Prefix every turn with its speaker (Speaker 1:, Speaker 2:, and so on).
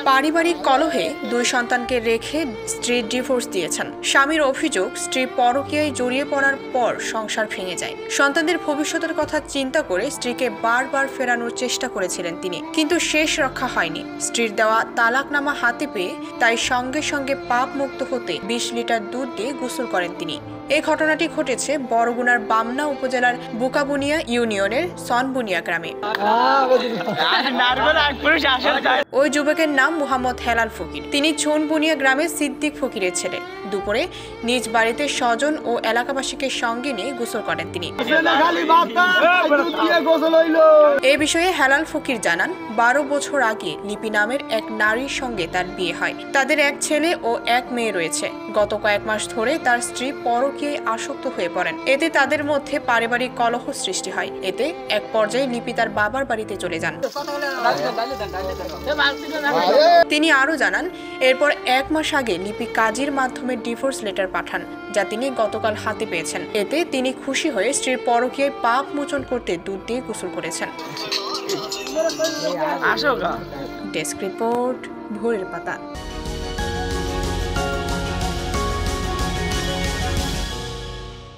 Speaker 1: পারিবারিক কলহে দুই সন্তানকে রেখে স্ত্রী ডিভোর্স দিয়েছেন। স্বামীর অভিযোগ, স্ত্রী পরকীয়ায় জড়িয়ে পড়ার পর সংসার ভেঙে যায়। সন্তানদের ভবিষ্যতের কথা চিন্তা করে স্ত্রীকে বারবার ফেরানোর চেষ্টা করেছিলেন তিনি, কিন্তু শেষ রক্ষা হয়নি। স্ত্রীর দেওয়া তালাকনামা হাতে পেয়ে তাই সঙ্গে সঙ্গে পাপ মুক্ত হতে 20 লিটার দুধ দিয়ে গোসল করেন তিনি। এই ঘটনাটি ঘটেছে বরগুনার বামনা উপজেলার বুকাবুনিয়া ইউনিয়নের সনবুনিয়া গ্রামে। ওই যুবকের নাম মোহাম্মদ হেলাল ফকির। তিনি চুনবুনিয়া গ্রামের সিদ্দিক ফকিরের ছেলে। দুপুরে নিজ বাড়িতে স্বজন ও এলাকাবাসীকে সঙ্গে নিয়ে গোসল করেন তিনি। এ বিষয়ে হেলাল ফকির জানান, 12 বছর আগে লিপি নামের এক নারীর সঙ্গে তার বিয়ে হয়। তাদের এক ছেলে ও এক মেয়ে রয়েছে। গত কয়েক মাস ধরে তার স্ত্রী পরকীয়ায় আসক্ত হয়ে পড়েন। এতে তাদের মধ্যে পারিবারিক কলহ সৃষ্টি হয়। এতে এক পর্যায়ে লিপি তার বাবার বাড়িতে চলে যান। তিনি আরো জানান, এরপর 1 মাস আগে লিপি কাজীর মাধ্যমে ডিভোর্স লেটার পাঠান, যা তিনি গতকাল হাতে পেয়েছেন। এতে তিনি খুশি হয়ে স্ত্রীর পরকীয়ায় পাপ মোচন করতে দুধ দিয়ে গোসল করেছেন। ডেস্ক রিপোর্ট, ভোরের পাতা।